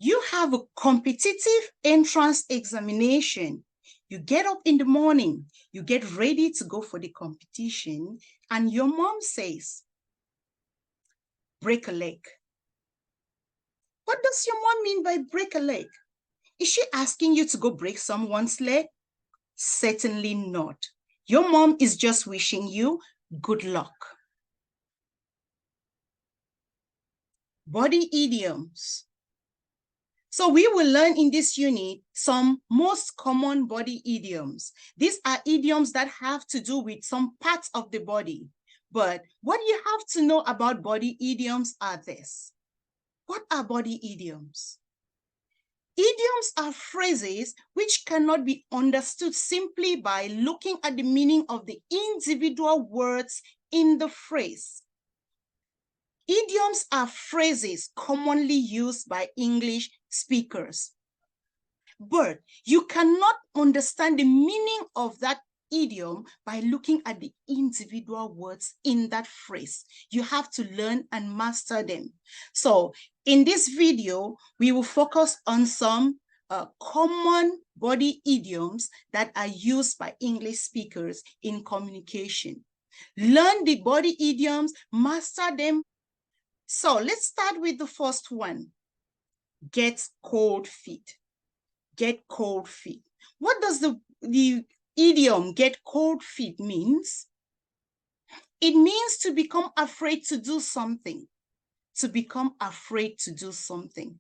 You have a competitive entrance examination. You get up in the morning, you get ready to go for the competition, and your mom says, break a leg. What does your mom mean by break a leg? Is she asking you to go break someone's leg? Certainly not. Your mom is just wishing you good luck. Body idioms. So we will learn in this unit some most common body idioms. These are idioms that have to do with some parts of the body. But what you have to know about body idioms are this. What are body idioms? Idioms are phrases which cannot be understood simply by looking at the meaning of the individual words in the phrase. Idioms are phrases commonly used by English speakers. But you cannot understand the meaning of that idiom by looking at the individual words in that phrase. You have to learn and master them. So in this video, we will focus on some common body idioms that are used by English speakers in communication. Learn the body idioms, master them. So let's start with the first one. Get cold feet. Get cold feet. What does the idiom get cold feet means? It means to become afraid to do something. To become afraid to do something.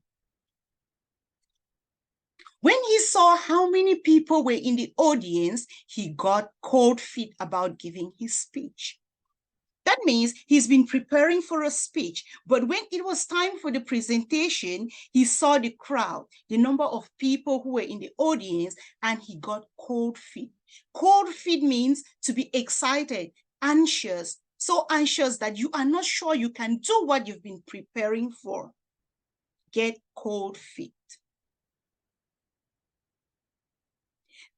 When he saw how many people were in the audience, he got cold feet about giving his speech. That means he's been preparing for a speech, but when it was time for the presentation, he saw the crowd, the number of people who were in the audience, and he got cold feet. Cold feet means to be excited, anxious, so anxious that you are not sure you can do what you've been preparing for. Get cold feet.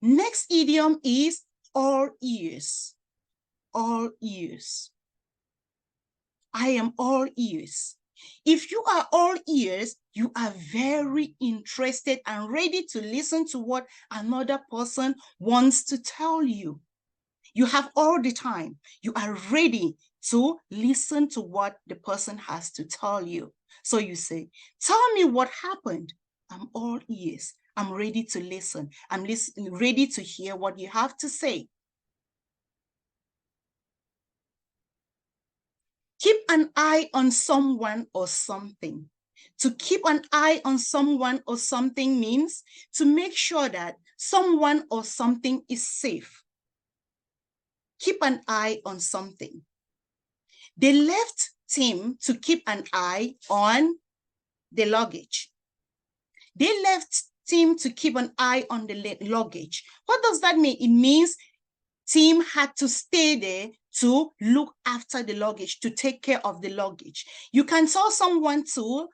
Next idiom is all ears. All ears. I am all ears. If you are all ears, you are very interested and ready to listen to what another person wants to tell you. You have all the time. You are ready to listen to what the person has to tell you. So you say, tell me what happened. I'm all ears. I'm ready to listen. I'm ready to hear what you have to say. Keep an eye on someone or something. To keep an eye on someone or something means to make sure that someone or something is safe. Keep an eye on something. They left Tim to keep an eye on the luggage. They left Tim to keep an eye on the luggage. What does that mean? It means Tim had to stay there to look after the luggage, to take care of the luggage. You can tell someone to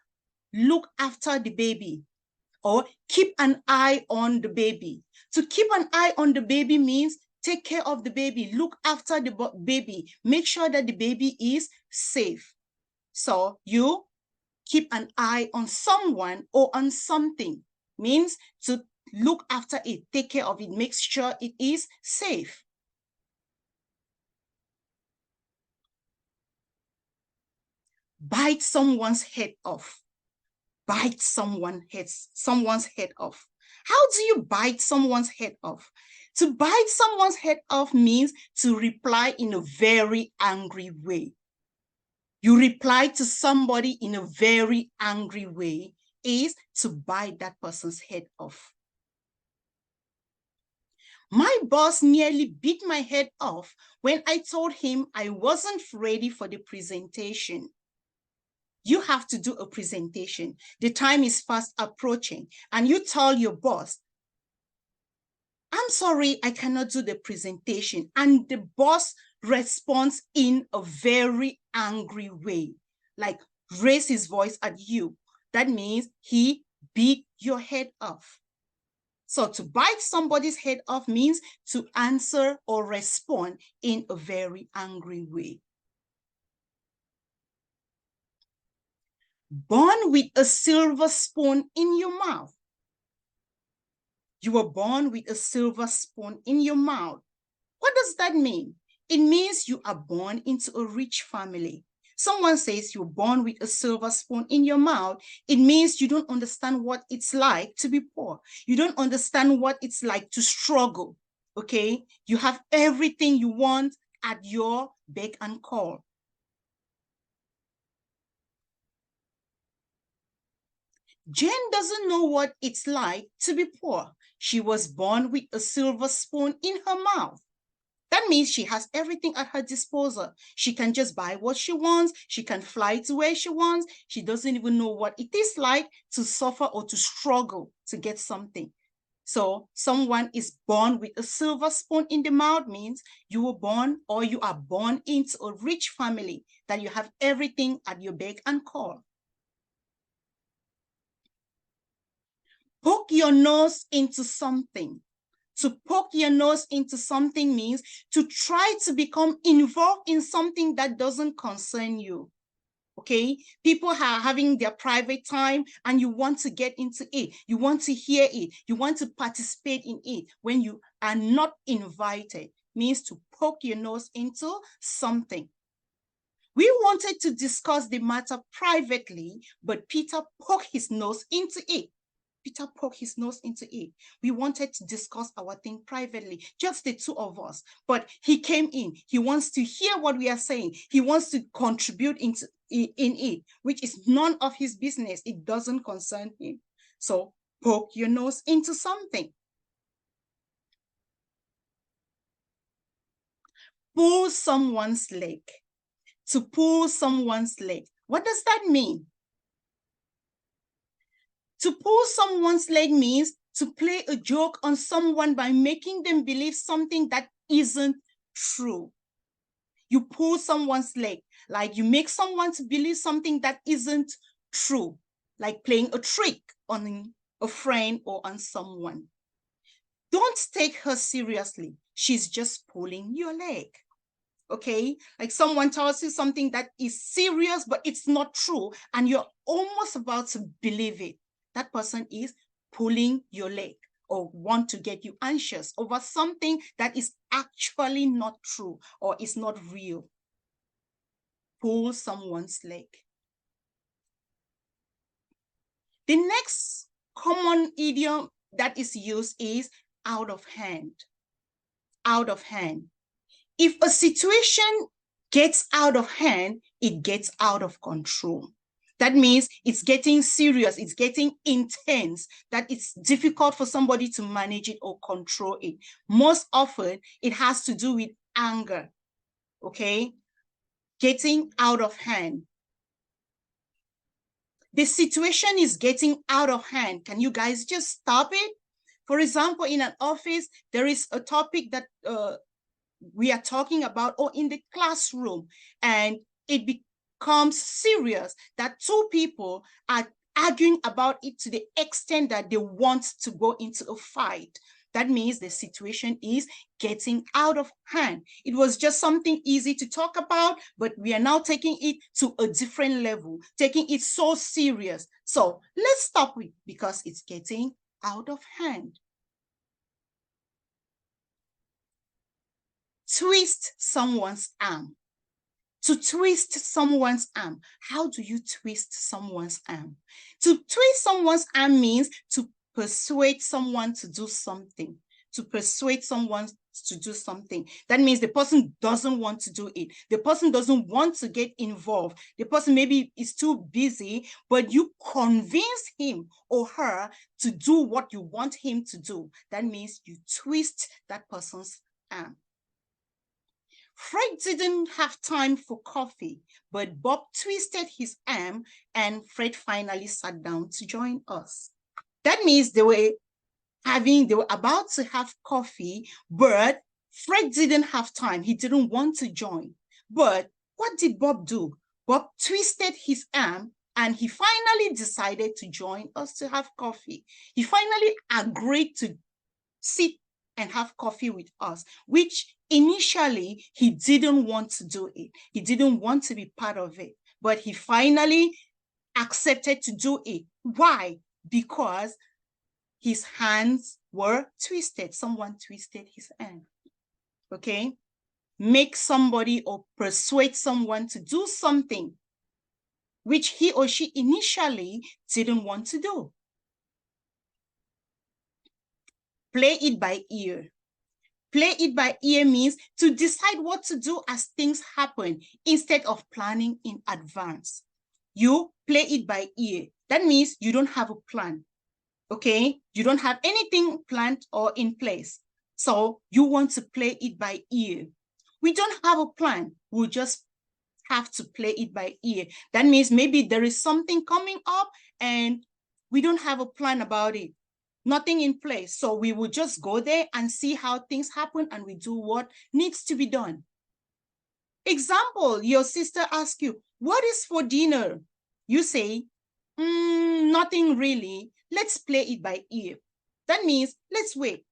look after the baby or keep an eye on the baby. To keep an eye on the baby means take care of the baby, look after the baby, make sure that the baby is safe. So you keep an eye on someone or on something means to look after it, take care of it, make sure it is safe. Bite someone's head off. Bite someone's head off. How do you bite someone's head off? To bite someone's head off means to reply in a very angry way. You reply to somebody in a very angry way is to bite that person's head off. My boss nearly beat my head off when I told him I wasn't ready for the presentation. You have to do a presentation. The time is fast approaching, and you tell your boss, I'm sorry, I cannot do the presentation. And the boss responds in a very angry way, like raise his voice at you. That means he beat your head off. So to bite somebody's head off means to answer or respond in a very angry way. Born with a silver spoon in your mouth. You were born with a silver spoon in your mouth. What does that mean? It means you are born into a rich family. Someone says you're born with a silver spoon in your mouth. It means you don't understand what it's like to be poor. You don't understand what it's like to struggle, okay? You have everything you want at your beck and call. Jane doesn't know what it's like to be poor. She was born with a silver spoon in her mouth. That means she has everything at her disposal. She can just buy what she wants. She can fly to where she wants. She doesn't even know what it is like to suffer or to struggle to get something. So someone is born with a silver spoon in the mouth means you were born or you are born into a rich family that you have everything at your beck and call. Poke your nose into something. To poke your nose into something means to try to become involved in something that doesn't concern you. Okay, people are having their private time and you want to get into it. You want to hear it. You want to participate in it when you are not invited. Means to poke your nose into something. We wanted to discuss the matter privately, but Peter poked his nose into it. Peter poked his nose into it. We wanted to discuss our thing privately, just the two of us. But he came in. He wants to hear what we are saying. He wants to contribute in it, which is none of his business. It doesn't concern him. So poke your nose into something. Pull someone's leg. To pull someone's leg. What does that mean? To pull someone's leg means to play a joke on someone by making them believe something that isn't true. You pull someone's leg, like you make someone to believe something that isn't true, like playing a trick on a friend or on someone. Don't take her seriously. She's just pulling your leg. Okay, like someone tells you something that is serious, but it's not true, and you're almost about to believe it. That person is pulling your leg or want to get you anxious over something that is actually not true or is not real. Pull someone's leg. The next common idiom that is used is out of hand. Out of hand. If a situation gets out of hand, it gets out of control. That means it's getting serious, it's getting intense, that it's difficult for somebody to manage it or control it. Most often, it has to do with anger, okay? Getting out of hand. The situation is getting out of hand. Can you guys just stop it? For example, in an office, there is a topic that we are talking about, or in the classroom, and it becomes serious that two people are arguing about it to the extent that they want to go into a fight. That means the situation is getting out of hand. It was just something easy to talk about, but we are now taking it to a different level, taking it so serious. So let's stop it because it's getting out of hand. Twist someone's arm. To twist someone's arm. How do you twist someone's arm? To twist someone's arm means to persuade someone to do something. To persuade someone to do something. That means the person doesn't want to do it. The person doesn't want to get involved. The person maybe is too busy, but you convince him or her to do what you want him to do. That means you twist that person's arm. Fred didn't have time for coffee, but Bob twisted his arm and Fred finally sat down to join us. That means they were about to have coffee, but Fred didn't have time. He didn't want to join. But what did Bob do? Bob twisted his arm and he finally decided to join us to have coffee. He finally agreed to sit and have coffee with us, which initially he didn't want to do it. He didn't want to be part of it, but he finally accepted to do it. Why? Because his hands were twisted. Someone twisted his hand. Okay? Make somebody or persuade someone to do something which he or she initially didn't want to do. Play it by ear. Play it by ear means to decide what to do as things happen instead of planning in advance. You play it by ear. That means you don't have a plan, okay? You don't have anything planned or in place. So you want to play it by ear. We don't have a plan. We'll just have to play it by ear. That means maybe there is something coming up and we don't have a plan about it. Nothing in place. So we will just go there and see how things happen and we do what needs to be done. Example, your sister asks you, what is for dinner? You say, nothing really. Let's play it by ear. That means let's wait.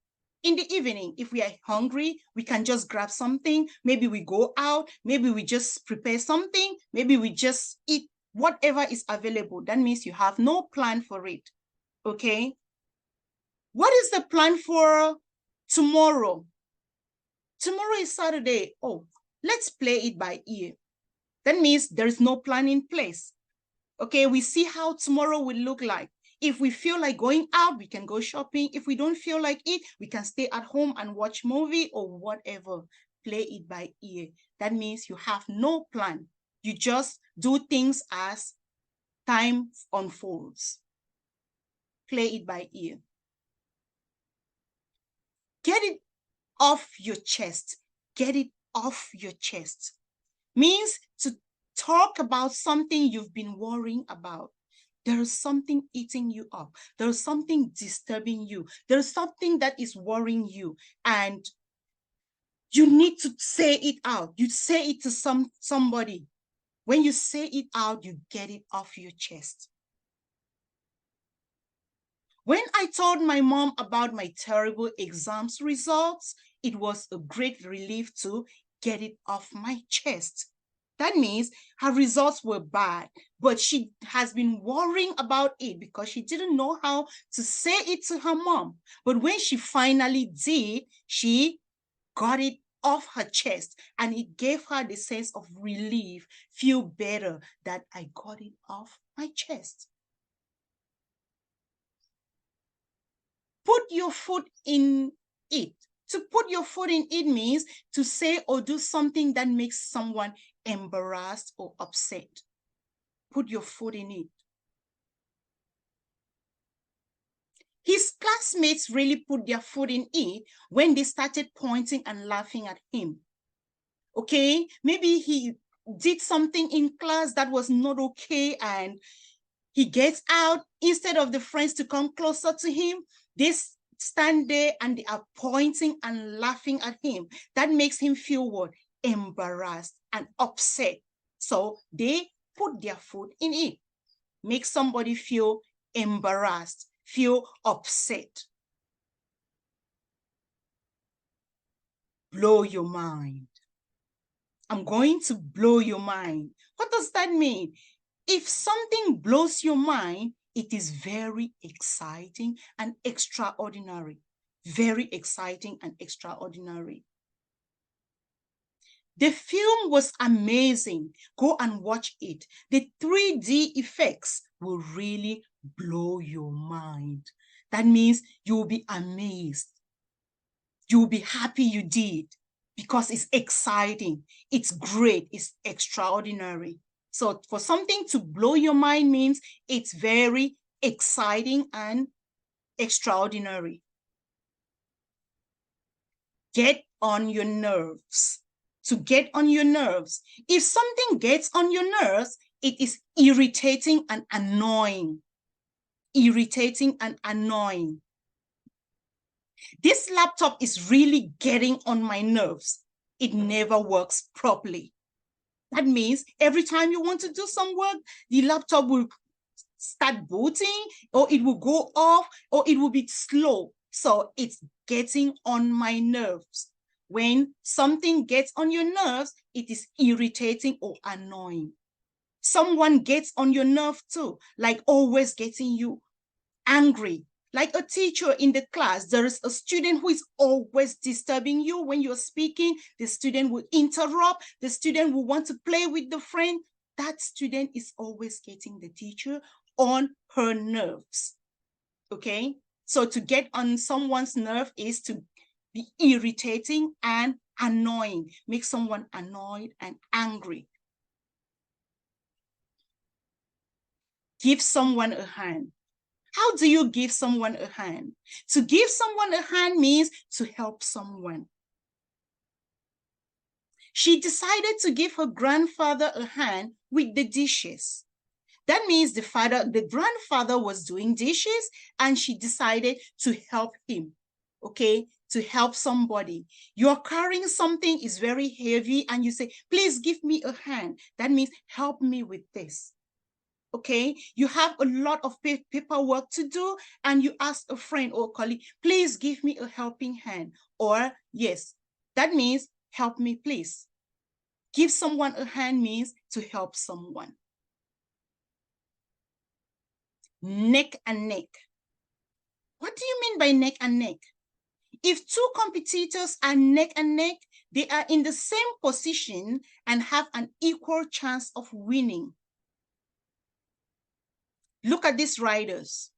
In the evening, if we are hungry, we can just grab something. Maybe we go out. Maybe we just prepare something. Maybe we just eat whatever is available. That means you have no plan for it. Okay? What is the plan for tomorrow? Tomorrow is Saturday. Oh, let's play it by ear. That means there is no plan in place. Okay, we see how tomorrow will look like. If we feel like going out, we can go shopping. If we don't feel like it, we can stay at home and watch movie or whatever. Play it by ear. That means you have no plan. You just do things as time unfolds. Play it by ear. Get it off your chest. Get it off your chest. Means to talk about something you've been worrying about. There is something eating you up. There is something disturbing you. There is something that is worrying you. And you need to say it out. You say it to somebody. When you say it out, you get it off your chest. When I told my mom about my terrible exams results, it was a great relief to get it off my chest. That means her results were bad, but she has been worrying about it because she didn't know how to say it to her mom. But when she finally did, she got it off her chest and it gave her the sense of relief, feel better that I got it off my chest. Put your foot in it. To put your foot in it means to say or do something that makes someone embarrassed or upset. Put your foot in it. His classmates really put their foot in it when they started pointing and laughing at him. Okay, maybe he did something in class that was not okay and he gets out. Instead of the friends to come closer to him, they stand there and they are pointing and laughing at him. That makes him feel what? Embarrassed and upset. So they put their foot in it. Make somebody feel embarrassed, feel upset. Blow your mind. I'm going to blow your mind. What does that mean? If something blows your mind, it is very exciting and extraordinary. Very exciting and extraordinary. The film was amazing. Go and watch it. The 3D effects will really blow your mind. That means you will be amazed. You will be happy you did because it's exciting. It's great. It's extraordinary. So for something to blow your mind means it's very exciting and extraordinary. Get on your nerves. To get on your nerves. If something gets on your nerves, it is irritating and annoying. Irritating and annoying. This laptop is really getting on my nerves. It never works properly. That means every time you want to do some work, the laptop will start booting, or it will go off, or it will be slow. So it's getting on my nerves. When something gets on your nerves, it is irritating or annoying. Someone gets on your nerve too, like always getting you angry. Like a teacher in the class, there is a student who is always disturbing you when you're speaking. The student will interrupt. The student will want to play with the friend. That student is always getting the teacher on her nerves. Okay? So to get on someone's nerve is to be irritating and annoying. Make someone annoyed and angry. Give someone a hand. How do you give someone a hand? To give someone a hand means to help someone. She decided to give her grandfather a hand with the dishes. That means the grandfather was doing dishes and she decided to help him, okay? To help somebody. You're carrying something is very heavy and you say, please give me a hand. That means help me with this. Okay, you have a lot of paperwork to do and you ask a friend or colleague, please give me a helping hand. Or yes, that means help me, please. Give someone a hand means to help someone. Neck and neck. What do you mean by neck and neck? If two competitors are neck and neck, they are in the same position and have an equal chance of winning. Look at these riders.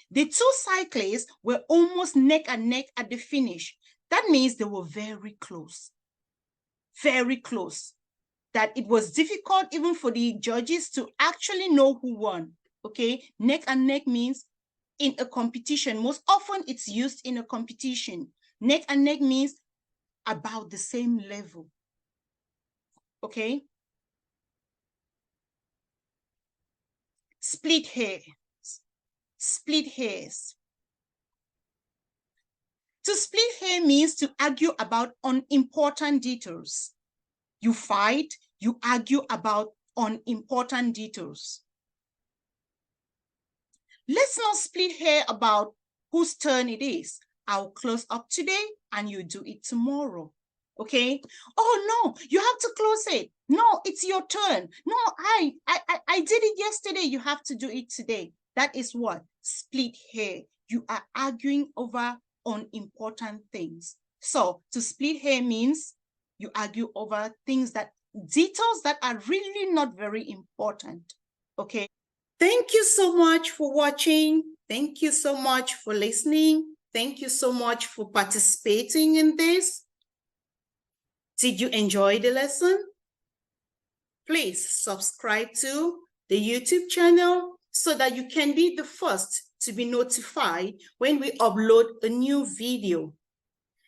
The two cyclists were almost neck and neck at the finish. That means they were very close. Very close. That it was difficult even for the judges to actually know who won. Okay, neck and neck means in a competition. Most often it's used in a competition. Neck and neck means about the same level. Okay. Split hairs. Split hairs. To split hair means to argue about unimportant details. You fight, you argue about unimportant details. Let's not split hair about whose turn it is. I'll close up today and you do it tomorrow. Okay? Oh no, you have to close it. No, it's your turn. No, I did it yesterday. You have to do it today. That is what? Split hair. You are arguing over unimportant things. So to split hair means you argue over things details that are really not very important. Okay. Thank you so much for watching. Thank you so much for listening. Thank you so much for participating in this. Did you enjoy the lesson? Please subscribe to the YouTube channel so that you can be the first to be notified when we upload a new video.